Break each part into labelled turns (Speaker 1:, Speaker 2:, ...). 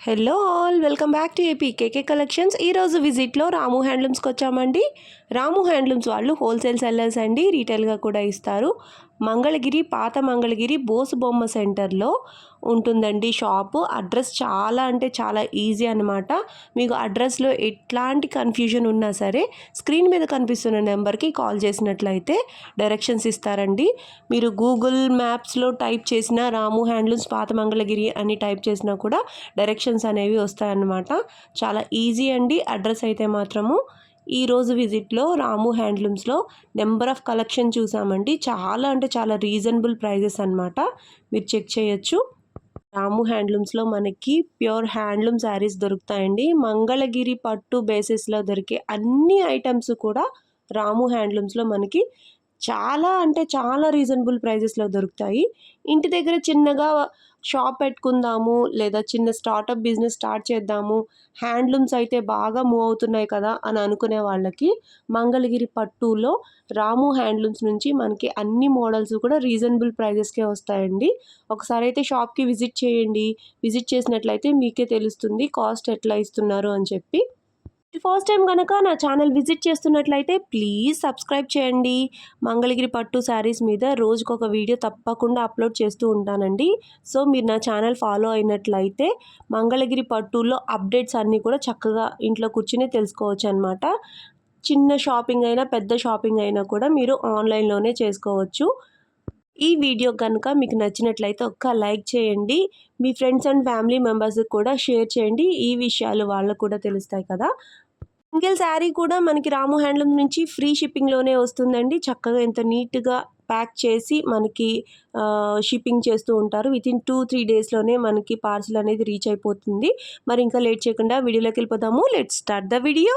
Speaker 1: Hello all welcome back to AP KK collections. ఈరోజు విజిట్లో రాము హ్యాండ్లూమ్స్కి వచ్చామండి. రాము handlooms వాళ్ళు హోల్సేల్ సెల్లర్స్ అండి, రీటైల్గా కూడా ఇస్తారు. మంగళగిరి, పాత మంగళగిరి బోసు బొమ్మ సెంటర్లో ఉంటుందండి షాపు. అడ్రస్ చాలా అంటే చాలా ఈజీ అనమాట. మీకు అడ్రస్లో ఎట్లాంటి కన్ఫ్యూజన్ ఉన్నా సరే స్క్రీన్ మీద కనిపిస్తున్న నెంబర్కి కాల్ చేసినట్లయితే డైరెక్షన్స్ ఇస్తారండి. మీరు గూగుల్ మ్యాప్స్లో టైప్ చేసిన రాము హ్యాండ్లూమ్స్ పాత మంగళగిరి అని టైప్ చేసినా కూడా డైరెక్షన్స్ అనేవి వస్తాయన్నమాట. చాలా ఈజీ అండి. అడ్రస్ అయితే మాత్రము ఈరోజు విజిట్లో రాము హ్యాండ్లూమ్స్లో నెంబర్ ఆఫ్ కలెక్షన్ చూసామండి. చాలా అంటే చాలా రీజనబుల్ ప్రైజెస్ అనమాట. మీరు చెక్ చేయొచ్చు. రాము హ్యాండ్లూమ్స్లో మనకి ప్యూర్ హ్యాండ్లూమ్ శారీస్ దొరుకుతాయండి. మంగళగిరి పట్టు బేసిస్లో దొరికే అన్ని ఐటమ్స్ కూడా రాము హ్యాండ్లూమ్స్లో మనకి చాలా అంటే చాలా రీజనబుల్ ప్రైజెస్లో దొరుకుతాయి. ఇంటి దగ్గర చిన్నగా షాప్ పెట్టుకుందాము, లేదా చిన్న స్టార్టప్ బిజినెస్ స్టార్ట్ చేద్దాము, హ్యాండ్లూమ్స్ అయితే బాగా మూవ్ అవుతున్నాయి కదా అని అనుకునే వాళ్ళకి మంగళగిరి పట్టులో రాము హ్యాండ్లూమ్స్ నుంచి మనకి అన్ని మోడల్స్ కూడా రీజనబుల్ ప్రైజెస్కే వస్తాయండి. ఒకసారి అయితే షాప్కి విజిట్ చేయండి. విజిట్ చేసినట్లయితే మీకే తెలుస్తుంది కాస్ట్ ఎట్లా ఇస్తున్నారు అని చెప్పి. ఫస్ట్ టైం కనుక నా ఛానల్ విజిట్ చేస్తున్నట్లయితే ప్లీజ్ సబ్స్క్రైబ్ చేయండి. మంగళగిరి పట్టు శారీస్ మీద రోజుకొక వీడియో తప్పకుండా అప్లోడ్ చేస్తూ ఉంటానండి. సో మీరు నా ఛానల్ ఫాలో అయినట్లయితే మంగళగిరి పట్టులో అప్డేట్స్ అన్నీ కూడా చక్కగా ఇంట్లో కూర్చుని తెలుసుకోవచ్చు అనమాట. చిన్న షాపింగ్ అయినా పెద్ద షాపింగ్ అయినా కూడా మీరు ఆన్లైన్లోనే చేసుకోవచ్చు. ఈ వీడియో కనుక మీకు నచ్చినట్లయితే ఒక్క లైక్ చేయండి. మీ ఫ్రెండ్స్ అండ్ ఫ్యామిలీ మెంబర్స్కి కూడా షేర్ చేయండి. ఈ విషయాలు వాళ్ళకు కూడా తెలుస్తాయి కదా. సింగిల్ శారీ కూడా మనకి రాము హ్యాండ్లూమ్ నుంచి ఫ్రీ షిప్పింగ్లోనే వస్తుందండి. చక్కగా ఎంత నీట్గా ప్యాక్ చేసి మనకి షిప్పింగ్ చేస్తూ ఉంటారు. వితిన్ 2-3 డేస్లోనే మనకి పార్సిల్ అనేది రీచ్ అయిపోతుంది. మరి ఇంకా లేట్ చేయకుండా వీడియోలోకి వెళ్ళిపోదాము. Let's start the video.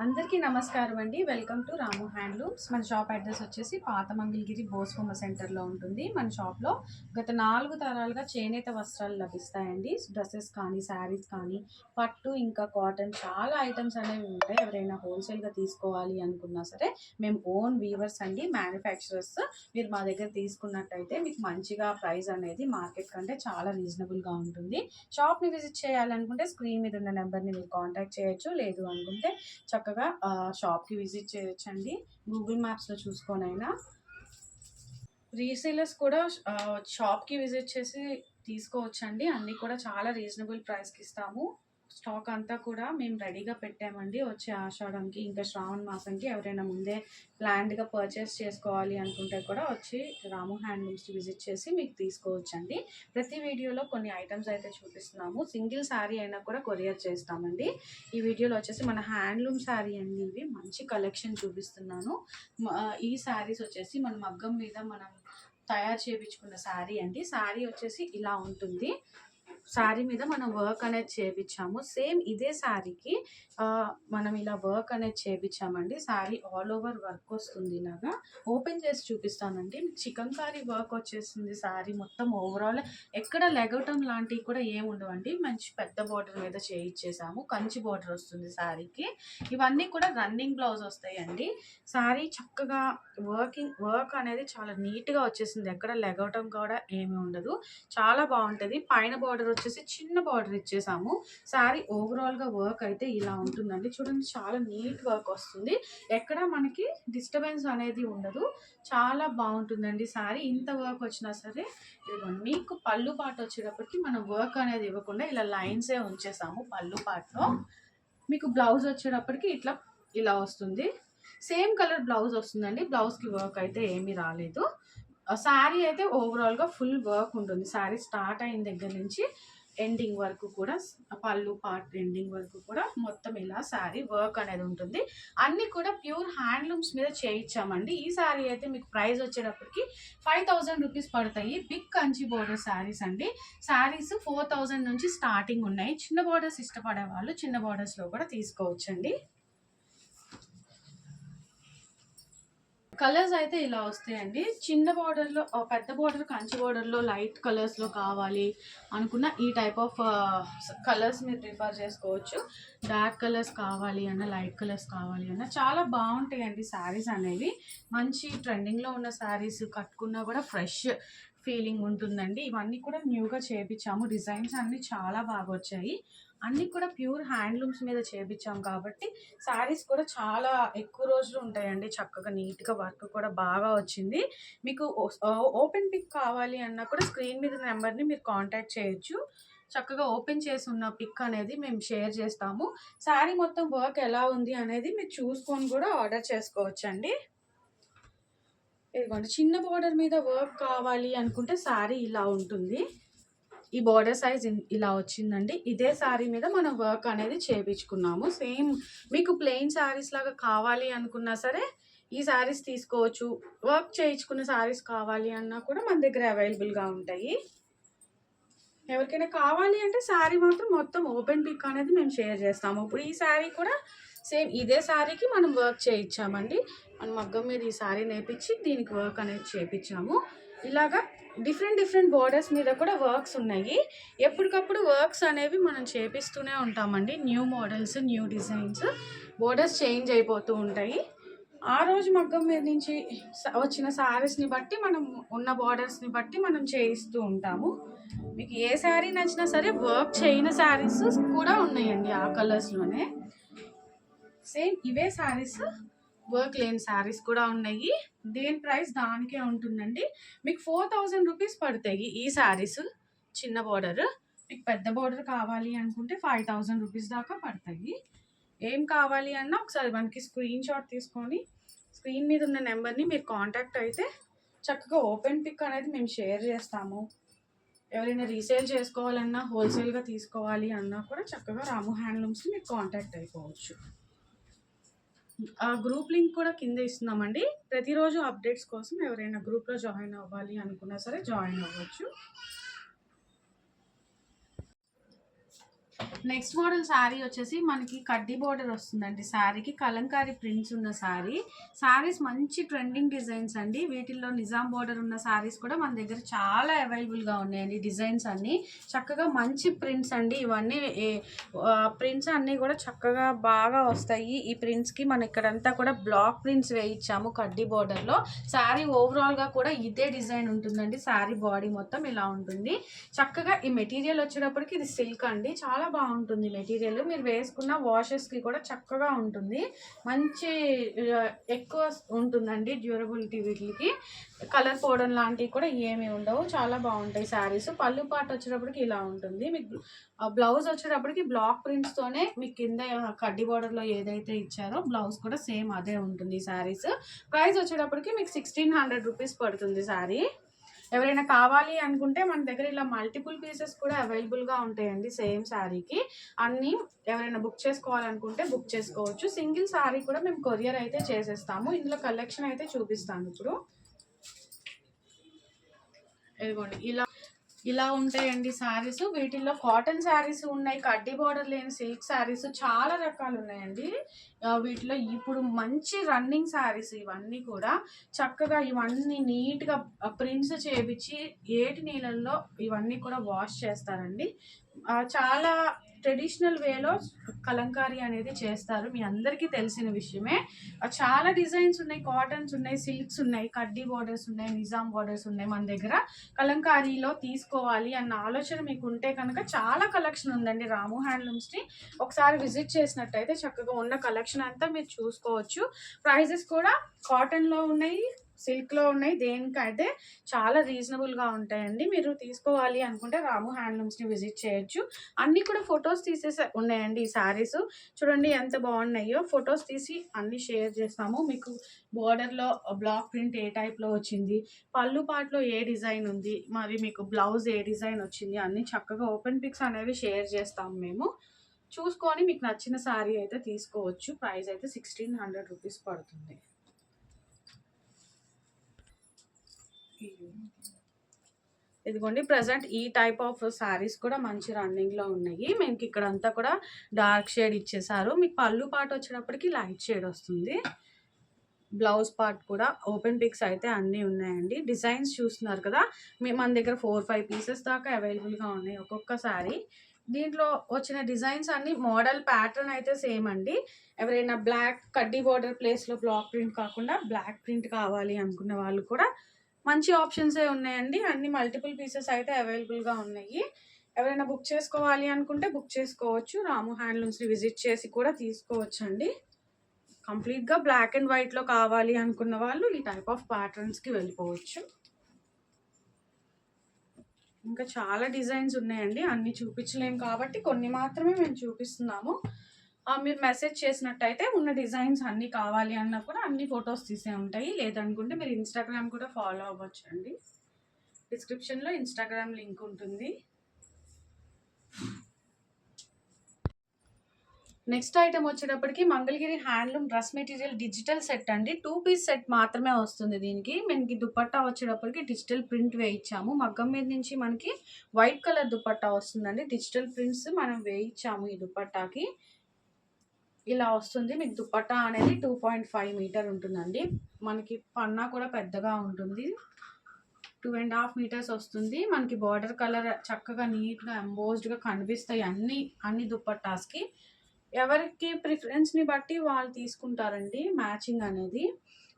Speaker 2: అందరికీ నమస్కారం అండి. Welcome to Ramu handlooms. మన షాప్ అడ్రస్ వచ్చేసి పాత మంగళగిరి బోస్బొమ్మ సెంటర్లో ఉంటుంది. మన షాప్లో గత 4 తరాలుగా చేనేత వస్త్రాలు లభిస్తాయండి. డ్రెస్సెస్ కానీ, శారీస్ కానీ, పట్టు ఇంకా కాటన్ చాలా ఐటమ్స్ అనేవి ఉంటాయి. ఎవరైనా హోల్సేల్గా తీసుకోవాలి అనుకున్నా సరే మేము ఓన్ వీవర్స్ అండి, మ్యానుఫ్యాక్చరర్స్. మీరు మా దగ్గర తీసుకున్నట్టయితే మీకు మంచిగా ప్రైస్ అనేది మార్కెట్ కంటే చాలా రీజనబుల్గా ఉంటుంది. షాప్ని విజిట్ చేయాలనుకుంటే స్క్రీన్ మీద ఉన్న నెంబర్ని మీరు కాంటాక్ట్ చేయొచ్చు. లేదు అనుకుంటే చక్కగా షాప్కి విజిట్ చేయొచ్చండి. గూగుల్ మ్యాప్స్లో చూసుకొనైనా రీసేలర్స్ కూడా షాప్కి విజిట్ చేసి తీసుకోవచ్చండి. అన్నీ కూడా చాలా రీజనబుల్ ప్రైస్కి ఇస్తాము. స్టాక్ అంతా కూడా మేము రెడీగా పెట్టామండి. వచ్చే ఆషాఢంకి ఇంకా శ్రావణ మాసంకి ఎవరైనా ముందే ప్లాన్డ్గా పర్చేస్ చేసుకోవాలి అనుకుంటే కూడా వచ్చి రాము హ్యాండ్లూమ్స్కి విజిట్ చేసి మీకు తీసుకోవచ్చండి. ప్రతి వీడియోలో కొన్ని ఐటమ్స్ అయితే చూపిస్తున్నాము. సింగిల్ శారీ అయినా కూడా కొరియర్ చేస్తామండి. ఈ వీడియోలో వచ్చేసి మన హ్యాండ్లూమ్ శారీ అండి. ఇవి మంచి కలెక్షన్ చూపిస్తున్నాను. ఈ శారీస్ వచ్చేసి మన మగ్గం మీద మనం తయారు చేయించుకున్న శారీ అండి. శారీ వచ్చేసి ఇలా ఉంటుంది. శారీ మీద మనం వర్క్ అనేది చేయించాము. సేమ్ ఇదే శారీకి మనం ఇలా వర్క్ అనేది చేయించామండి. శారీ ఆల్ ఓవర్ వర్క్ వస్తుంది. ఇలాగా ఓపెన్ చేసి చూపిస్తానండి. చికంకారీ వర్క్ వచ్చేస్తుంది. శారీ మొత్తం ఓవరాల్ ఎక్కడ లెగవటం లాంటివి కూడా ఏమి ఉండవండి. మంచి పెద్ద బార్డర్ మీద చేయించేసాము. కంచి బార్డర్ వస్తుంది శారీకి. ఇవన్నీ కూడా రన్నింగ్ బ్లౌజ్ వస్తాయండి. శారీ చక్కగా వర్క్ అనేది చాలా నీట్గా వచ్చేసింది. ఎక్కడ లెగవటం కూడా ఏమి ఉండదు. చాలా బాగుంటుంది. పైన బార్డర్ వచ్చేసి చిన్న బార్డర్ ఇచ్చేసాము. శారీ ఓవరాల్గా వర్క్ అయితే ఇలా ఉంటుందండి. చూడండి, చాలా నీట్ వర్క్ వస్తుంది. ఎక్కడ మనకి డిస్టర్బెన్స్ అనేది ఉండదు. చాలా బాగుంటుందండి శారీ. ఇంత వర్క్ వచ్చినా సరే ఇదిగోండి. మీకు పళ్ళు పాటు వచ్చేటప్పటికి మనం వర్క్ అనేది ఇవ్వకుండా ఇలా లైన్సే ఉంచేసాము. పళ్ళు పాటలో మీకు బ్లౌజ్ వచ్చేటప్పటికి ఇలా వస్తుంది. సేమ్ కలర్ బ్లౌజ్ వస్తుందండి. బ్లౌజ్కి వర్క్ అయితే ఏమీ రాలేదు. శారీ అయితే ఓవరాల్గా ఫుల్ వర్క్ ఉంటుంది. శారీ స్టార్ట్ అయిన దగ్గర నుంచి ఎండింగ్ వరకు కూడా, పళ్ళు పార్ట్ ఎండింగ్ వరకు కూడా మొత్తం ఇలా శారీ వర్క్ అనేది ఉంటుంది. అన్నీ కూడా ప్యూర్ హ్యాండ్లూమ్స్ మీద చేయించామండి. ఈ శారీ అయితే మీకు ప్రైస్ వచ్చేటప్పటికి 5000 రూపీస్ పడతాయి. బిగ్ కంచి బోర్డర్ శారీస్ అండి. శారీస్ 4000 నుంచి స్టార్టింగ్ ఉన్నాయి. చిన్న బోర్డర్స్ ఇష్టపడే వాళ్ళు చిన్న బోర్డర్స్లో కూడా తీసుకోవచ్చండి. కలర్స్ అయితే ఇలా వస్తాయండి. చిన్న బార్డర్లో, పెద్ద బార్డర్ కంచి బార్డర్లో లైట్ కలర్స్లో కావాలి అనుకున్న ఈ టైప్ ఆఫ్ కలర్స్ మీరు ప్రిఫర్ చేసుకోవచ్చు. డార్క్ కలర్స్ కావాలి అన్న, లైట్ కలర్స్ కావాలి అన్న చాలా బాగుంటాయండి శారీస్ అనేవి. మంచి ట్రెండింగ్లో ఉన్న శారీస్ కట్టుకున్నా కూడా ఫీలింగ్ ఉంటుందండి. ఇవన్నీ కూడా న్యూగా చేపించాము. డిజైన్స్ అన్నీ చాలా బాగా వచ్చాయి. అన్నీ కూడా ప్యూర్ హ్యాండ్లూమ్స్ మీద చేపించాం కాబట్టి శారీస్ కూడా చాలా ఎక్కువ రోజులు ఉంటాయండి. చక్కగా నీట్గా వర్క్ కూడా బాగా వచ్చింది. మీకు ఓపెన్ పిక్ కావాలి అన్నా కూడా స్క్రీన్ మీద నెంబర్ని మీరు కాంటాక్ట్ చేయొచ్చు. చక్కగా ఓపెన్ చేసి ఉన్న పిక్ అనేది మేము షేర్ చేస్తాము. శారీ మొత్తం వర్క్ ఎలా ఉంది అనేది మీరు చూసుకొని కూడా ఆర్డర్ చేసుకోవచ్చండి. ఇదిగోండి, చిన్న బార్డర్ మీద వర్క్ కావాలి అనుకుంటే శారీ ఇలా ఉంటుంది. ఈ బార్డర్ సైజ్ ఇలా వచ్చిందండి. ఇదే శారీ మీద మనం వర్క్ అనేది చేపించుకున్నాము. సేమ్ మీకు ప్లెయిన్ శారీస్ లాగా కావాలి అనుకున్నా సరే ఈ శారీస్ తీసుకోవచ్చు. వర్క్ చేయించుకున్న శారీస్ కావాలి అన్నా కూడా మన దగ్గర అవైలబుల్గా ఉంటాయి. ఎవరికైనా కావాలి అంటే శారీ మాత్రం మొత్తం ఓపెన్ పిక్ అనేది మేము షేర్ చేస్తాము. ఇప్పుడు ఈ శారీ కూడా సేమ్ ఇదే శారీకి మనం వర్క్ చేయించామండి. మనం మగ్గం మీద ఈ శారీ నేర్పించి దీనికి వర్క్ అనేది చేయించాము. ఇలాగా డిఫరెంట్ బార్డర్స్ మీద కూడా వర్క్స్ ఉన్నాయి. ఎప్పటికప్పుడు వర్క్స్ అనేవి మనం చేపిస్తూనే ఉంటామండి. New models, new designs, borders change అయిపోతూ ఉంటాయి. ఆ రోజు మగ్గం మీద నుంచి వచ్చిన శారీస్ని బట్టి మనం ఉన్న బార్డర్స్ని బట్టి మనం చేయిస్తూ ఉంటాము. మీకు ఏ శారీ నచ్చినా సరే వర్క్ చేయని శారీస్ కూడా ఉన్నాయండి ఆ కలర్స్లోనే. సేమ్ ఇవే శారీస్ వర్క్ లేని శారీస్ కూడా ఉన్నాయి. దేని ప్రైస్ దానికే ఉంటుందండి. మీకు 4000 రూపీస్ పడతాయి ఈ శారీస్. చిన్న బార్డర్, మీకు పెద్ద బార్డర్ కావాలి అనుకుంటే 5000 రూపీస్ దాకా పడతాయి. ఏం కావాలి అన్నా ఒకసారి మనకి స్క్రీన్ షాట్ తీసుకొని స్క్రీన్ మీద ఉన్న నెంబర్ని మీరు కాంటాక్ట్ అయితే చక్కగా ఓపెన్ పిక్ అనేది మేము షేర్ చేస్తాము. ఎవరైనా రీసేల్ చేసుకోవాలన్నా, హోల్సేల్గా తీసుకోవాలి అన్నా కూడా చక్కగా రాము హ్యాండ్లూమ్స్ని మీరు కాంటాక్ట్ అయిపోవచ్చు. ఆ గ్రూప్ లింక్ కూడా కింద ఇస్తున్నామండి. ప్రతిరోజు అప్డేట్స్ కోసం ఎవరైనా గ్రూప్లో జాయిన్ అవ్వాలి అనుకున్నా సరే జాయిన్ అవ్వచ్చు. నెక్స్ట్ మోడల్ శారీ వచ్చేసి మనకి కడ్డీ బోర్డర్ వస్తుందండి. శారీకి కలంకారీ ప్రింట్స్ ఉన్న శారీ. శారీస్ మంచి ట్రెండింగ్ డిజైన్స్ అండి. వీటిల్లో నిజాం బోర్డర్ ఉన్న శారీస్ కూడా మన దగ్గర చాలా అవైలబుల్గా ఉన్నాయండి. డిజైన్స్ అన్నీ చక్కగా మంచి ప్రింట్స్ అండి. ఇవన్నీ ప్రింట్స్ అన్నీ కూడా చక్కగా బాగా వస్తాయి. ఈ ప్రింట్స్కి మనం ఇక్కడంతా కూడా బ్లాక్ ప్రింట్స్ వేయించాము కడ్డీ బోర్డర్లో. శారీ ఓవరాల్గా కూడా ఇదే డిజైన్ ఉంటుందండి. శారీ బాడీ మొత్తం ఇలా ఉంటుంది. చక్కగా ఈ మెటీరియల్ వచ్చేటప్పటికి ఇది సిల్క్ అండి. చాలా బాగుంటుంది మెటీరియల్. మీరు వేసుకున్న వాషెస్కి కూడా చక్కగా ఉంటుంది. మంచి ఎక్కువ ఉంటుందండి డ్యూరబిలిటీ. వీటికి కలర్ పోవడం లాంటివి కూడా ఏమీ ఉండవు. చాలా బాగుంటాయి శారీస్. పళ్ళు పాట వచ్చేటప్పటికి ఇలా ఉంటుంది. మీకు బ్లౌజ్ వచ్చేటప్పటికి బ్లాక్ ప్రింట్స్తోనే మీకు కింద కడ్డీ బార్డర్లో ఏదైతే ఇచ్చారో బ్లౌజ్ కూడా సేమ్ అదే ఉంటుంది. శారీస్ ప్రైస్ వచ్చేటప్పటికి మీకు 1600 రూపీస్ పడుతుంది శారీ. ఎవరైనా కావాలి అనుకుంటే మన దగ్గర ఇలా మల్టిపుల్ పీసెస్ కూడా అవైలబుల్గా ఉంటాయండి. సేమ్ శారీకి అన్నీ ఎవరైనా బుక్ చేసుకోవాలనుకుంటే బుక్ చేసుకోవచ్చు. సింగిల్ శారీ కూడా మేము కొరియర్ అయితే చేసేస్తాము. ఇందులో కలెక్షన్ అయితే చూపిస్తాను ఇప్పుడు. ఇదిగోండి, ఇలా ఉంటాయండి శారీస్. వీటిల్లో కాటన్ శారీస్ ఉన్నాయి, కడ్డీ బార్డర్ లేని సిల్క్ శారీస్, చాలా రకాలు ఉన్నాయండి. వీటిలో ఇప్పుడు మంచి రన్నింగ్ శారీస్ ఇవన్నీ కూడా. చక్కగా ఇవన్నీ నీట్గా ప్రింట్స్ చేపించి ఏటి నీళ్ళల్లో ఇవన్నీ కూడా వాష్ చేస్తారండి. చాలా ట్రెడిషనల్ వేలో కలంకారీ అనేది చేస్తారు. మీ అందరికీ తెలిసిన విషయమే. చాలా డిజైన్స్ ఉన్నాయి, కాటన్స్ ఉన్నాయి, సిల్క్స్ ఉన్నాయి, కడ్డీ బార్డర్స్ ఉన్నాయి, నిజాం బార్డర్స్ ఉన్నాయి. మన దగ్గర కలంకారీలో తీసుకోవాలి అన్న ఆలోచన మీకు ఉంటే కనుక చాలా కలెక్షన్ ఉందండి రాము హ్యాండ్లూమ్స్ని. ఒకసారి విజిట్ చేసినట్టయితే చక్కగా ఉన్న కలెక్షన్ అంతా మీరు చూసుకోవచ్చు. ప్రైజెస్ కూడా కాటన్లో ఉన్నాయి, సిల్క్లో ఉన్నాయి. దేనికైతే చాలా రీజనబుల్గా ఉంటాయండి. మీరు తీసుకోవాలి అనుకుంటే రాము హ్యాండ్లూమ్స్ని విజిట్ చేయొచ్చు. అన్నీ కూడా ఫొటోస్ తీసేసి ఉన్నాయండి ఈ శారీస్. చూడండి ఎంత బాగున్నాయో. ఫొటోస్ తీసి అన్నీ షేర్ చేస్తాము. మీకు బోర్డర్లో బ్లాక్ ప్రింట్ ఏ టైప్లో వచ్చింది, పళ్ళు పాటలో ఏ డిజైన్ ఉంది, మరి మీకు బ్లౌజ్ ఏ డిజైన్ వచ్చింది, అన్నీ చక్కగా ఓపెన్ పిక్స్ అనేవి షేర్ చేస్తాము మేము. చూసుకొని మీకు నచ్చిన శారీ అయితే తీసుకోవచ్చు. ప్రైస్ అయితే 1600 రూపీస్ పడుతుంది. ఇదిగోండి, ప్రజెంట్ ఈ టైప్ ఆఫ్ శారీస్ కూడా మంచి రన్నింగ్లో ఉన్నాయి. మీకు ఇక్కడ అంతా కూడా డార్క్ షేడ్ ఇచ్చేసారు. మీకు పళ్ళు పాట వచ్చేటప్పటికి లైట్ షేడ్ వస్తుంది. బ్లౌజ్ పార్ట్ కూడా ఓపెన్ పిక్స్ అయితే అన్నీ ఉన్నాయండి. డిజైన్స్ చూస్తున్నారు కదా, మన దగ్గర 4-5 పీసెస్ దాకా అవైలబుల్గా ఉన్నాయి ఒక్కొక్క శారీ. దీంట్లో వచ్చిన డిజైన్స్ అన్ని మోడల్ ప్యాటర్న్ అయితే సేమ్ అండి. ఎవరైనా బ్లాక్ కడ్డీ బార్డర్ ప్లేస్లో బ్లాక్ ప్రింట్ కాకుండా బ్లాక్ ప్రింట్ కావాలి అనుకున్న వాళ్ళు కూడా మంచి ఆప్షన్సే ఉన్నాయండి. అన్ని మల్టిపుల్ పీసెస్ అయితే అవైలబుల్గా ఉన్నాయి. ఎవరైనా బుక్ చేసుకోవాలి అనుకుంటే బుక్ చేసుకోవచ్చు. రాము హ్యాండ్లూమ్స్ని విజిట్ చేసి కూడా తీసుకోవచ్చండి. కంప్లీట్గా బ్లాక్ అండ్ వైట్లో కావాలి అనుకున్న వాళ్ళు ఈ టైప్ ఆఫ్ ప్యాటర్న్స్కి వెళ్ళిపోవచ్చు. ఇంకా చాలా డిజైన్స్ ఉన్నాయండి. అన్నీ చూపించలేము కాబట్టి కొన్ని మాత్రమే మేము చూపిస్తున్నాము. మీరు మెసేజ్ చేసినట్టయితే ఉన్న డిజైన్స్ అన్నీ కావాలి అన్నా కూడా అన్ని ఫొటోస్ తీసే ఉంటాయి. లేదనుకుంటే మీరు ఇన్స్టాగ్రామ్ కూడా ఫాలో అవ్వచ్చు అండి. డిస్క్రిప్షన్లో ఇన్స్టాగ్రామ్ లింక్ ఉంటుంది. నెక్స్ట్ ఐటమ్ వచ్చేటప్పటికి Mangalagiri handloom dress material digital set అండి. 2 పీస్ సెట్ మాత్రమే వస్తుంది. దీనికి మనకి దుపట్టా వచ్చేటప్పటికి డిజిటల్ ప్రింట్ వేయించాము. మగ్గం మీద నుంచి మనకి వైట్ కలర్ దుపట్టా వస్తుందండి. డిజిటల్ ప్రింట్స్ మనం వేయించాము ఈ దుపట్టాకి. ఇలా వస్తుంది. మీకు దుపట్టా అనేది 2.5 మీటర్ ఉంటుందండి. మనకి పన్నా కూడా పెద్దగా ఉంటుంది. 2.5 మీటర్స్ వస్తుంది. మనకి బార్డర్ కలర్ చక్కగా నీట్గా ఎంబోస్డ్గా కనిపిస్తాయి అన్ని దుపట్టాస్కి. ఎవరికి ప్రిఫరెన్స్ని బట్టి వాళ్ళు తీసుకుంటారండి మ్యాచింగ్ అనేది.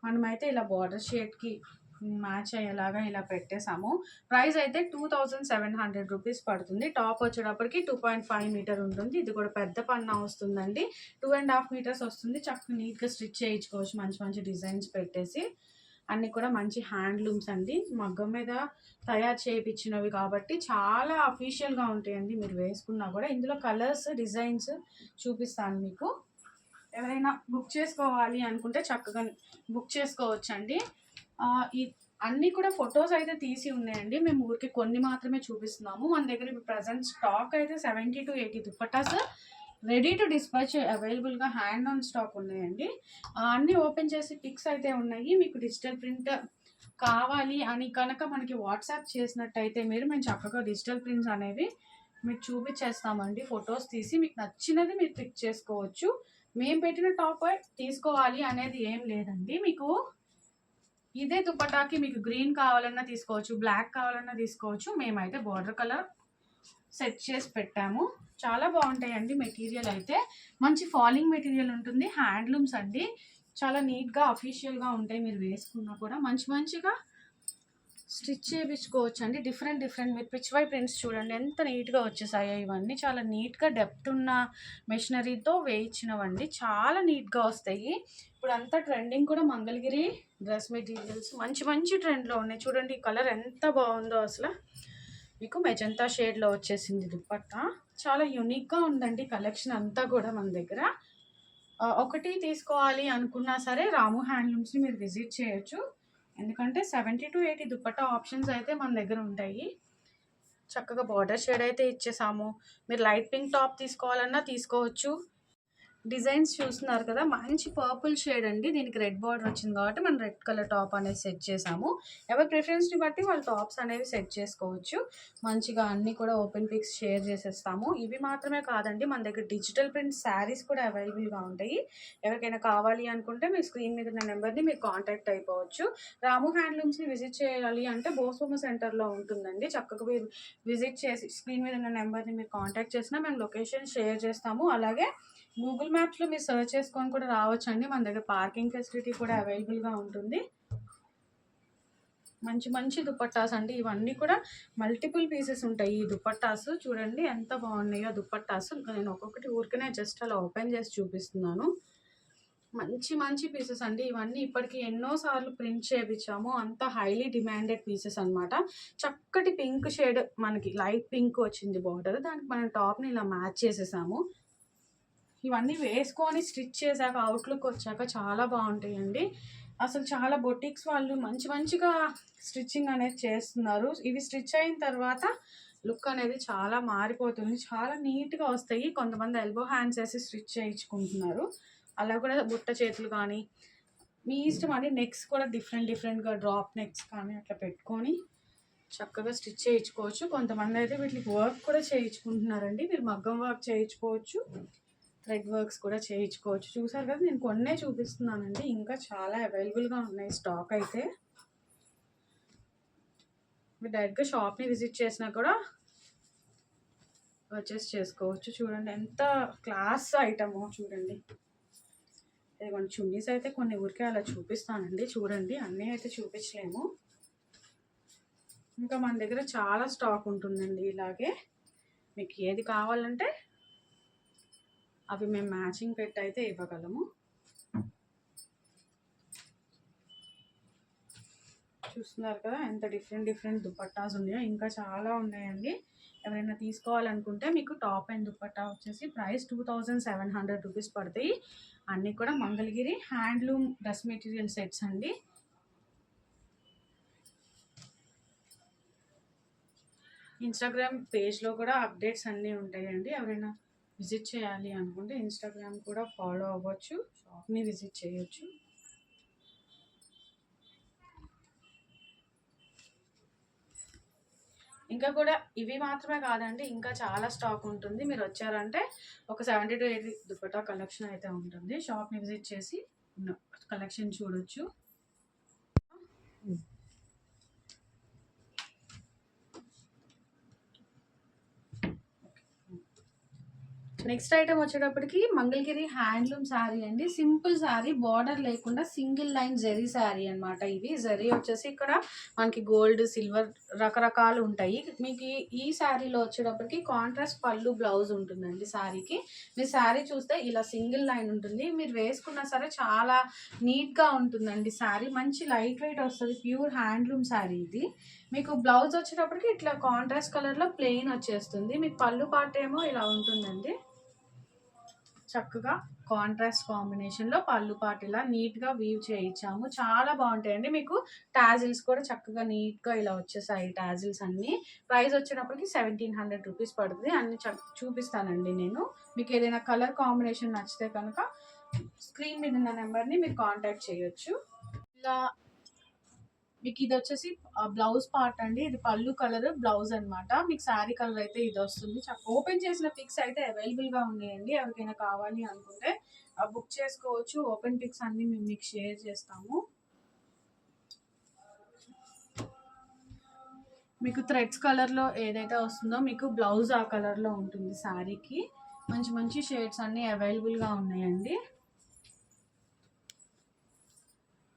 Speaker 2: మనమైతే ఇలా బార్డర్ షేడ్కి మ్యాచ్ అయ్యేలాగా ఇలా పెట్టేసాము. ప్రైస్ అయితే 2700 రూపీస్ పడుతుంది. టాప్ వచ్చేటప్పటికి 2.5 మీటర్ ఉంటుంది. ఇది కూడా పెద్ద పన్నా వస్తుందండి. 2.5 మీటర్స్ వస్తుంది. చక్కగా నీట్గా స్టిచ్ చేయించుకోవచ్చు మంచి మంచి డిజైన్స్ పెట్టేసి. అన్నీ కూడా మంచి హ్యాండ్లూమ్స్ అండి. మగ్గం మీద తయారు చేయించినవి కాబట్టి చాలా అఫీషియల్గా ఉంటాయండి. మీరు వేసుకున్నా కూడా ఇందులో కలర్స్ డిజైన్స్ చూపిస్తాను మీకు. ఎవరైనా బుక్ చేసుకోవాలి అనుకుంటే చక్కగా బుక్ చేసుకోవచ్చండి. ఈ అన్నీ కూడా ఫొటోస్ అయితే తీసి ఉన్నాయండి. మేము ఊరికి కొన్ని మాత్రమే చూపిస్తున్నాము. మన దగ్గర ఇప్పుడు ప్రజెంట్ స్టాక్ అయితే 70 to 80 dupattas ready to dispatch అవైలబుల్గా హ్యాండ్ ఆన్ స్టాక్ ఉన్నాయండి. అన్నీ ఓపెన్ చేసి పిక్స్ అయితే ఉన్నాయి. మీకు డిజిటల్ ప్రింట్ కావాలి అని కనుక మనకి వాట్సాప్ చేసినట్టయితే మేము చక్కగా డిజిటల్ ప్రింట్స్ అనేవి మీకు చూపించేస్తామండి. ఫొటోస్ తీసి మీకు నచ్చినది మీరు పిక్ చేసుకోవచ్చు. మేము పెట్టిన టాప్ తీసుకోవాలి అనేది ఏం లేదండి. మీకు ఇదే దుపట్టాకి మీకు గ్రీన్ కావాలన్నా తీసుకోవచ్చు, బ్లాక్ కావాలన్నా తీసుకోవచ్చు. మేమైతే బార్డర్ కలర్ సెట్ చేసి పెట్టాము. చాలా బాగుంటాయండి. మెటీరియల్ అయితే మంచి ఫాలింగ్ మెటీరియల్ ఉంటుంది. హ్యాండ్లూమ్స్ అండి. చాలా నీట్గా అఫీషియల్గా ఉంటాయి. మీరు వేసుకున్నా కూడా మంచిగా స్టిచ్ చేయించుకోవచ్చు అండి. డిఫరెంట్ మీరు పిచ్ వై ప్రింట్స్ చూడండి ఎంత నీట్గా వచ్చేసాయో. ఇవన్నీ చాలా నీట్గా డెప్త్ ఉన్న మెషినరీతో వేయించినవండి. చాలా నీట్గా వస్తాయి. ఇప్పుడు అంతా ట్రెండింగ్ కూడా మంగళగిరి డ్రెస్ మెటీరియల్స్ మంచి ట్రెండ్లో ఉన్నాయి. చూడండి ఈ కలర్ ఎంత బాగుందో అసలు. మీకు మెజంతా షేడ్లో వచ్చేసింది దుపట్టా. చాలా యూనిక్గా ఉందండి కలెక్షన్ అంతా కూడా మన దగ్గర. ఒకటి తీసుకోవాలి అనుకున్నా సరే రాము హ్యాండ్లూమ్స్ని మీరు విజిట్ చేయొచ్చు. ఎందుకంటే 70 to 80 దుపట్టా ఆప్షన్స్ అయితే మన దగ్గర ఉంటాయి. చక్కగా బార్డర్ షేడ్ అయితే ఇచ్చేసాము. మీరు లైట్ పింక్ టాప్ తీసుకోవాలన్నా తీసుకోవచ్చు. డిజైన్స్ చూస్తున్నారు కదా, మంచి పర్పుల్ షేడ్ అండి. దీనికి రెడ్ బార్డర్ వచ్చింది కాబట్టి మనం రెడ్ కలర్ టాప్ అనేది సెట్ చేసాము. ఎవరి ప్రిఫరెన్స్ని బట్టి వాళ్ళు టాప్స్ అనేవి సెట్ చేసుకోవచ్చు. మంచిగా అన్నీ కూడా ఓపెన్ పిక్స్ షేర్ చేసేస్తాము. ఇవి మాత్రమే కాదండి, మన దగ్గర డిజిటల్ ప్రింట్ శారీస్ కూడా అవైలబుల్గా ఉంటాయి. ఎవరికైనా కావాలి అనుకుంటే మీ స్క్రీన్ మీద ఉన్న నెంబర్ని మీరు కాంటాక్ట్ అయిపోవచ్చు. రాము హ్యాండ్లూమ్స్ని విజిట్ చేయాలి అంటే బోస్బొమ్మ సెంటర్లో ఉంటుందండి. చక్కగా మీరు విజిట్ చేసి స్క్రీన్ మీద ఉన్న నెంబర్ని మీరు కాంటాక్ట్ చేసినా మేము లొకేషన్ షేర్ చేస్తాము. అలాగే గూగుల్ మ్యాప్స్లో మీరు సెర్చ్ చేసుకొని కూడా రావచ్చండి. మన దగ్గర పార్కింగ్ ఫెసిలిటీ కూడా అవైలబుల్గా ఉంటుంది. మంచి దుపట్టాస్ అండి. ఇవన్నీ కూడా మల్టిపుల్ పీసెస్ ఉంటాయి. ఈ దుపట్టాస్ చూడండి ఎంత బాగున్నాయో దుపట్టాస్. నేను ఒక్కొక్కటి ఊరికనే జస్ట్ అలా ఓపెన్ చేసి చూపిస్తున్నాను. మంచి పీసెస్ అండి. ఇవన్నీ ఇప్పటికీ ఎన్నోసార్లు ప్రింట్ చేయించాము. అంత హైలీ డిమాండెడ్ పీసెస్ అనమాట. చక్కటి పింక్ షేడ్ మనకి లైట్ పింక్ వచ్చింది బార్డర్. దానికి మనం టాప్ని ఇలా మ్యాచ్ చేసేసాము. ఇవన్నీ వేసుకొని స్టిచ్ చేశాక అవుట్లుక్ వచ్చాక చాలా బాగుంటాయండి. అసలు చాలా బొటిక్స్ వాళ్ళు మంచిగా స్టిచ్చింగ్ అనేది చేస్తున్నారు. ఇవి స్టిచ్ అయిన తర్వాత లుక్ అనేది చాలా మారిపోతుంది. చాలా నీట్గా వస్తాయి. కొంతమంది ఎల్బో హ్యాండ్స్ వేసి స్టిచ్ చేయించుకుంటున్నారు. అలా కూడా బుట్ట చేతులు కానీ మీ ఇష్టం అండి. నెక్స్ కూడా డిఫరెంట్గా డ్రాప్ నెక్స్ కానీ అట్లా పెట్టుకొని చక్కగా స్టిచ్ చేయించుకోవచ్చు. కొంతమంది అయితే వీటికి వర్క్ కూడా చేయించుకుంటున్నారండి. మీరు మగ్గం వర్క్ చేయించుకోవచ్చు, థ్రెడ్ వర్క్స్ కూడా చేయించుకోవచ్చు. చూసారు కదా, నేను కొన్నే చూపిస్తున్నానండి. ఇంకా చాలా అవైలబుల్గా ఉన్నాయి స్టాక్ అయితే. మీరు డైరెక్ట్గా షాప్ని విజిట్ చేసినా కూడా పర్చేస్ చేసుకోవచ్చు. చూడండి ఎంత క్లాస్ ఐటమో చూడండి. ఇదిగోండి చున్నీస్ అయితే కొన్ని ఊరికే అలా చూపిస్తానండి. చూడండి అన్నీ అయితే చూపించలేము. ఇంకా మన దగ్గర చాలా స్టాక్ ఉంటుందండి. ఇలాగే మీకు ఏది కావాలంటే అవి మేము మ్యాచింగ్ పెట్టి అయితే ఇవ్వగలము. చూస్తున్నారు కదా ఎంత డిఫరెంట్ దుపట్టాస్ ఉన్నాయో. ఇంకా చాలా ఉన్నాయండి. ఎవరైనా తీసుకోవాలనుకుంటే మీకు టాప్ అండ్ దుపట్టా వచ్చేసి ప్రైస్ 2700 రూపీస్ పడతాయి. అన్నీ కూడా Mangalagiri handloom dress material sets అండి. ఇన్స్టాగ్రామ్ పేజ్లో కూడా అప్డేట్స్ అన్నీ ఉంటాయండి. ఎవరైనా విజిట్ చేయాలి అనుకుంటే ఇన్స్టాగ్రామ్ కూడా ఫాలో అవ్వచ్చు, షాప్ని విజిట్ చేయొచ్చు. ఇంకా కూడా ఇవి మాత్రమే కాదండి, ఇంకా చాలా స్టాక్ ఉంటుంది. మీరు వచ్చారంటే ఒక 70 to 80 దుపట్టా కలెక్షన్ అయితే ఉంటుంది. షాప్ని విజిట్ చేసి కలెక్షన్ చూడొచ్చు. నెక్స్ట్ ఐటమ్ వచ్చేటప్పటికి మంగళగిరి హ్యాండ్లూమ్ శారీ అండి. సింపుల్ శారీ, బార్డర్ లేకుండా సింగిల్ లైన్ జరీ శారీ అనమాట. ఇవి జరీ వచ్చేసి ఇక్కడ మనకి గోల్డ్, సిల్వర్ రకరకాలు ఉంటాయి. మీకు ఈ శారీలో వచ్చేటప్పటికి కాంట్రాస్ట్ పళ్ళు, బ్లౌజ్ ఉంటుందండి. శారీకి మీరు శారీ చూస్తే ఇలా సింగిల్ లైన్ ఉంటుంది. మీరు వేసుకున్నా సరే చాలా నీట్గా ఉంటుందండి. శారీ మంచి లైట్ వెయిట్ వస్తుంది. ప్యూర్ హ్యాండ్లూమ్ శారీ ఇది. మీకు బ్లౌజ్ వచ్చేటప్పటికి ఇట్లా కాంట్రాస్ట్ కలర్లో ప్లెయిన్ వచ్చేస్తుంది. మీకు పళ్ళు పాట ఏమో ఇలా ఉంటుందండి. చక్కగా కాంట్రాస్ట్ కాంబినేషన్లో పళ్ళు పాటు ఇలా నీట్గా వీవ్ చేయించాము. చాలా బాగుంటాయండి. మీకు టాజిల్స్ కూడా చక్కగా నీట్గా ఇలా వచ్చేసాయి. టాజిల్స్ అన్నీ ప్రైస్ వచ్చేటప్పటికి 1700 రూపీస్ పడుతుంది. అన్ని చూపిస్తానండి నేను. మీకు ఏదైనా కలర్ కాంబినేషన్ నచ్చితే కనుక స్క్రీన్ మీద ఉన్న నెంబర్ని మీరు కాంటాక్ట్ చేయొచ్చు. ఇలా మీకు ఇది వచ్చేసి బ్లౌజ్ పార్ట్ అండి. ఇది పళ్ళు కలర్, బ్లౌజ్ అనమాట. మీకు శారీ కలర్ అయితే ఇది వస్తుంది. ఓపెన్ చేసిన పిక్స్ అయితే అవైలబుల్గా ఉన్నాయండి. ఎవరికైనా కావాలి అనుకుంటే బుక్ చేసుకోవచ్చు. ఓపెన్ పిక్స్ అన్ని మేము మీకు షేర్ చేస్తాము. మీకు థ్రెడ్స్ కలర్లో ఏదైతే వస్తుందో మీకు బ్లౌజ్ ఆ కలర్లో ఉంటుంది. శారీకి మంచి మంచి షేడ్స్ అన్నీ అవైలబుల్గా ఉన్నాయండి.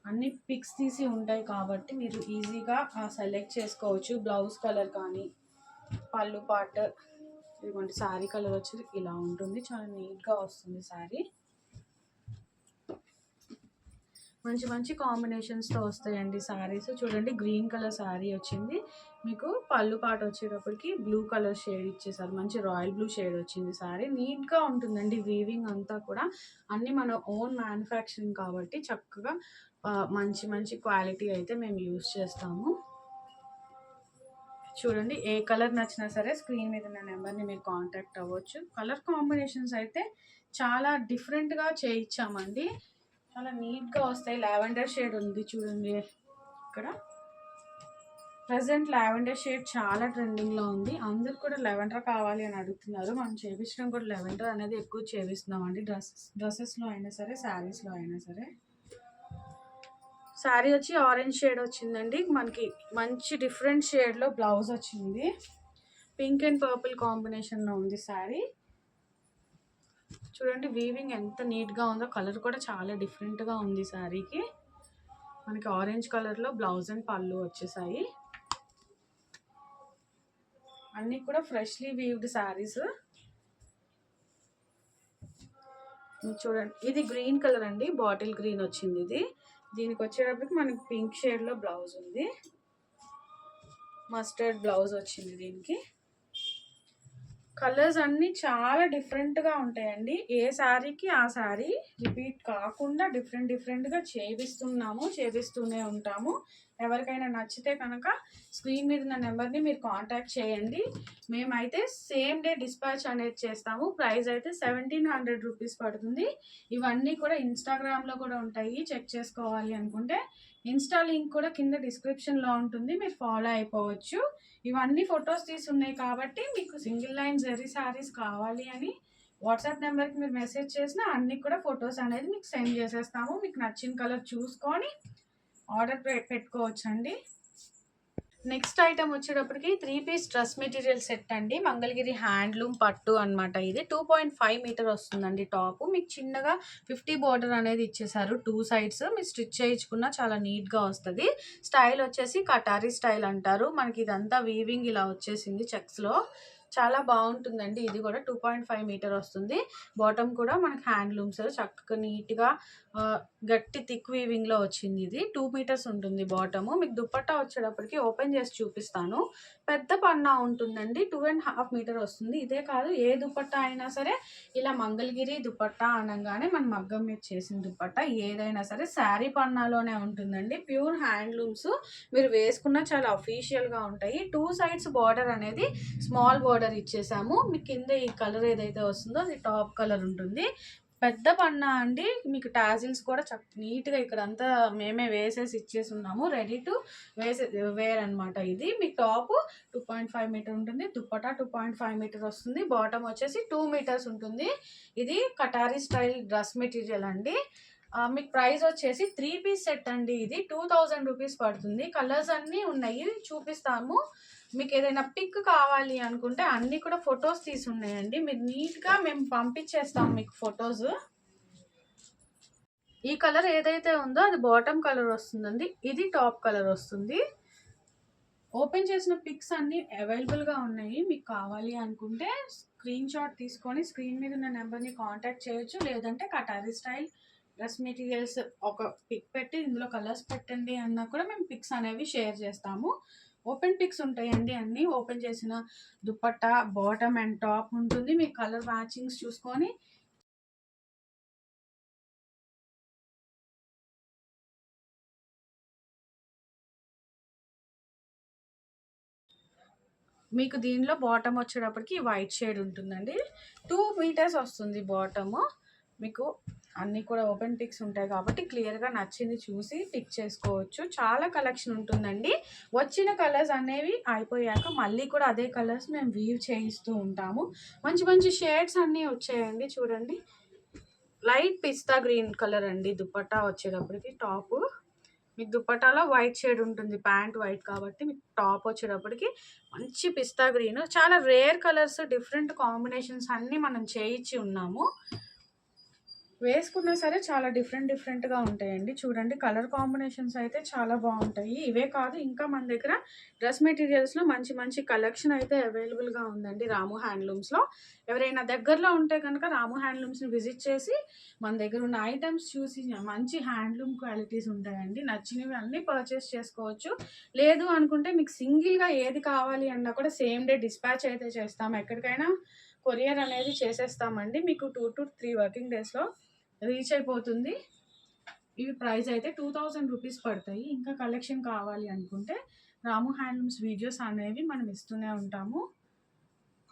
Speaker 2: అన్ని పిక్స్ తీసి ఉంటాయి కాబట్టి మీరు ఈజీగా సెలెక్ట్ చేసుకోవచ్చు. బ్లౌజ్ కలర్ కానీ పళ్ళు పార్ట్, ఇదిగోండి శారీ కలర్ వచ్చి ఇలా ఉంటుంది. చాలా నీట్గా వస్తుంది శారీ. మంచి మంచి కాంబినేషన్స్తో వస్తాయండి శారీస్. చూడండి గ్రీన్ కలర్ శారీ వచ్చింది. మీకు పళ్ళు పాట వచ్చేటప్పటికి బ్లూ కలర్ షేడ్ ఇచ్చేసారు. మంచి రాయల్ బ్లూ షేడ్ వచ్చింది. శారీ నీట్గా ఉంటుందండి. వీవింగ్ అంతా కూడా అన్నీ మన ఓన్ మ్యానుఫ్యాక్చరింగ్ కాబట్టి చక్కగా మంచి మంచి క్వాలిటీ అయితే మేము యూస్ చేస్తాము. చూడండి ఏ కలర్ నచ్చినా సరే స్క్రీన్ మీద ఉన్న నెంబర్ని మీరు కాంటాక్ట్ అవ్వచ్చు. కలర్ కాంబినేషన్స్ అయితే చాలా డిఫరెంట్గా చేయించామండి. చాలా నీట్గా వస్తాయి. లావెండర్ షేడ్ ఉంది చూడండి. ఇక్కడ ప్రజెంట్ లావెండర్ షేడ్ చాలా ట్రెండింగ్లో ఉంది. అందరు కూడా లెవెండర్ కావాలి అని అడుగుతున్నారు. మనం చేయించడం కూడా లెవెండర్ అనేది ఎక్కువ చేపిస్తున్నామండి. డ్రెస్సెస్లో అయినా సరే, శారీస్లో అయినా సరే. శారీ వచ్చి ఆరెంజ్ షేడ్ వచ్చిందండి. మనకి మంచి డిఫరెంట్ షేడ్లో బ్లౌజ్ వచ్చింది. పింక్ అండ్ పర్పుల్ కాంబినేషన్లో ఉంది శారీ. చూడండి వీవింగ్ ఎంత నీట్గా ఉందో. కలర్ కూడా చాలా డిఫరెంట్గా ఉంది శారీకి. మనకి ఆరెంజ్ కలర్లో బ్లౌజ్ అండ్ పళ్ళు వచ్చేసాయి. అన్నీ కూడా ఫ్రెష్లీ వీవ్డ్ శారీస్. చూడండి ఇది గ్రీన్ కలర్ అండి. బాటిల్ గ్రీన్ వచ్చింది ఇది. దీనికి వచ్చేటప్పటికి మనకి పింక్ షేడ్లో బ్లౌజ్ ఉంది. మస్టర్డ్ బ్లౌజ్ వచ్చింది దీనికి. కలర్స్ అన్నీ చాలా డిఫరెంట్గా ఉంటాయండి. ఏ శారీకి ఆ శారీ రిపీట్ కాకుండా డిఫరెంట్గా చేపిస్తూనే ఉంటాము. ఎవరికైనా నచ్చితే కనుక స్క్రీన్ మీద ఉన్న నెంబర్ని మీరు కాంటాక్ట్ చేయండి. మేమైతే సేమ్ డే డిస్పాచ్ అనేది చేస్తాము. ప్రైస్ అయితే 1700 రూపీస్ పడుతుంది. ఇవన్నీ కూడా ఇన్స్టాగ్రామ్లో కూడా ఉంటాయి. చెక్ చేసుకోవాలి అనుకుంటే ఇన్స్టా లింక్ కూడా కింద డిస్క్రిప్షన్లో ఉంటుంది. మీరు ఫాలో అయిపోవచ్చు. ఇవన్నీ ఫొటోస్ తీసి ఉన్నాయి కాబట్టి మీకు సింగిల్ లైన్ జరీ శారీస్ కావాలి అని వాట్సాప్ నెంబర్కి మీరు మెసేజ్ చేసినా అన్నీ కూడా ఫొటోస్ అనేది మీకు సెండ్ చేసేస్తాము. మీకు నచ్చిన కలర్ చూసుకొని ఆర్డర్ పెట్టుకోవచ్చు అండి. నెక్స్ట్ ఐటమ్ వచ్చేటప్పటికి 3 పీస్ డ్రెస్ మెటీరియల్ సెట్ అండి. మంగళగిరి హ్యాండ్లూమ్ పట్టు అనమాట. ఇది 2.5 మీటర్ వస్తుందండి టాప్. మీకు చిన్నగా 50 బోర్డర్ అనేది ఇచ్చేసారు 2 సైడ్స్. మీరు స్టిచ్ చేయించుకున్న చాలా నీట్గా వస్తుంది. స్టైల్ వచ్చేసి కటారీ స్టైల్ అంటారు. మనకి ఇదంతా వీవింగ్ ఇలా వచ్చేసింది చెక్స్లో. చాలా బాగుంటుందండి. ఇది కూడా 2.5 మీటర్ వస్తుంది. బాటమ్ కూడా మనకి హ్యాండ్లూమ్స్ చక్కగా నీట్గా గట్టి థిక్ వీవింగ్లో వచ్చింది. ఇది 2 మీటర్స్ ఉంటుంది బాటము. మీకు దుపట్టా వచ్చేటప్పటికి ఓపెన్ చేసి చూపిస్తాను. పెద్ద పన్నా ఉంటుందండి. 2.5 మీటర్ వస్తుంది. ఇదే కాదు, ఏ దుపట్టా అయినా సరే ఇలా మంగళగిరి దుపట్టా అనగానే మన మగ్గం మీద చేసిన దుపట్టా ఏదైనా సరే శారీ పన్నాలోనే ఉంటుందండి. Pure handlooms. మీరు వేసుకున్న చాలా అఫీషియల్గా ఉంటాయి. 2 సైడ్స్ బార్డర్ అనేది స్మాల్ బార్డర్ ఇచ్చేసాము. మీకు కింద ఈ కలర్ ఏదైతే వస్తుందో అది టాప్ కలర్ ఉంటుంది. పెద్ద పన్నా అండి. మీకు టాజిల్స్ కూడా నీట్గా ఇక్కడ అంతా మేమే వేసేసి ఇచ్చేసి ఉన్నాము. రెడీ టు వేర్ అనమాట. ఇది మీ టాప్ 2.5 మీటర్ ఉంటుంది. దుప్పటా 2.5 మీటర్ వస్తుంది. బాటమ్ వచ్చేసి 2 మీటర్స్ ఉంటుంది. ఇది కటారీ స్టైల్ డ్రెస్ మెటీరియల్ అండి. మీకు ప్రైస్ వచ్చేసి 3 పీస్ సెట్ అండి. ఇది 2000 రూపీస్ పడుతుంది. కలర్స్ అన్నీ ఉన్నాయి, చూపిస్తాము. మీకు ఏదైనా పిక్ కావాలి అనుకుంటే అన్నీ కూడా ఫొటోస్ తీసి ఉన్నాయండి. మీరు నీట్గా మేము పంపించేస్తాం మీకు ఫొటోస్. ఈ కలర్ ఏదైతే ఉందో అది బాటమ్ కలర్ వస్తుందండి. ఇది టాప్ కలర్ వస్తుంది. ఓపెన్ చేసిన పిక్స్ అన్నీ అవైలబుల్గా ఉన్నాయి. మీకు కావాలి అనుకుంటే స్క్రీన్ షాట్ తీసుకొని స్క్రీన్ మీద ఉన్న నెంబర్ని కాంటాక్ట్ చేయొచ్చు. లేదంటే కటారీ స్టైల్ డ్రెస్ మెటీరియల్స్ ఒక పిక్ పెట్టి ఇందులో కలర్స్ పెట్టండి అన్నా కూడా మేము పిక్స్ అనేవి షేర్ చేస్తాము. ఓపెన్ పిక్స్ ఉంటాయండి. అన్నీ ఓపెన్ చేసిన దుపట్టా బాటమ్ అండ్ టాప్ ఉంటుంది. మీ కలర్ మ్యాచింగ్స్ చూసుకొని మీకు దీనిలో బాటమ్ వచ్చేటప్పటికి వైట్ షేడ్ ఉంటుందండి. 2 మీటర్స్ వస్తుంది బాటము. మీకు అన్నీ కూడా ఓపెన్ పిక్స్ ఉంటాయి కాబట్టి క్లియర్గా నచ్చింది చూసి పిక్ చేసుకోవచ్చు. చాలా కలెక్షన్ ఉంటుందండి. వచ్చిన కలర్స్ అనేవి అయిపోయాక మళ్ళీ కూడా అదే కలర్స్ మేము వీవ్ చేయిస్తూ ఉంటాము. మంచి మంచి షేడ్స్ అన్నీ వచ్చాయండి. చూడండి, లైట్ పిస్తా గ్రీన్ కలర్ అండి దుపట్టా వచ్చేటప్పటికి. టాపు మీకు దుపట్టాలో వైట్ షేడ్ ఉంటుంది. ప్యాంట్ వైట్ కాబట్టి మీకు టాప్ వచ్చేటప్పటికి మంచి పిస్తా గ్రీన్. చాలా రేర్ కలర్స్, డిఫరెంట్ కాంబినేషన్స్ అన్నీ మనం చేయించి ఉన్నాము. వేసుకున్నా సరే చాలా డిఫరెంట్గా ఉంటాయండి. చూడండి, కలర్ కాంబినేషన్స్ అయితే చాలా బాగుంటాయి. ఇవే కాదు, ఇంకా మన దగ్గర డ్రెస్ మెటీరియల్స్లో మంచి మంచి కలెక్షన్ అయితే అవైలబుల్గా ఉందండి రాము హ్యాండ్లూమ్స్లో. ఎవరైనా దగ్గరలో ఉంటే కనుక రాము హ్యాండ్లూమ్స్ని విజిట్ చేసి మన దగ్గర ఉన్న ఐటమ్స్ చూసి మంచి హ్యాండ్లూమ్ క్వాలిటీస్ ఉంటాయండి. నచ్చినవి అన్నీ పర్చేస్ చేసుకోవచ్చు. లేదు అనుకుంటే మీకు సింగిల్గా ఏది కావాలి అన్నా కూడా సేమ్ డే డిస్పాచ్ అయితే చేస్తాము. ఎక్కడికైనా కొరియర్ అనేది చేసేస్తామండి. మీకు 2 to 3 వర్కింగ్ డేస్లో రీచ్ అయిపోతుంది. ఇవి ప్రైస్ అయితే 2000 రూపీస్ పడతాయి. ఇంకా కలెక్షన్ కావాలి అనుకుంటే రాము హ్యాండ్లూమ్స్ వీడియోస్ అనేవి మనం ఇస్తూనే ఉంటాము.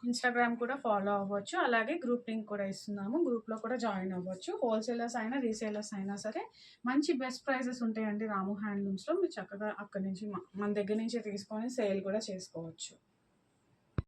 Speaker 2: ఇన్స్టాగ్రామ్ కూడా ఫాలో అవ్వచ్చు. అలాగే గ్రూప్ లింక్ కూడా ఇస్తున్నాము. గ్రూప్లో కూడా జాయిన్ అవ్వచ్చు. హోల్సేలర్స్ అయినా రీసేలర్స్ అయినా సరే మంచి బెస్ట్ ప్రైజెస్ ఉంటాయండి రాము హ్యాండ్లూమ్స్లో. మీరు చక్కగా అక్కడి నుంచి మన దగ్గర నుంచి తీసుకొని సేల్ కూడా చేసుకోవచ్చు.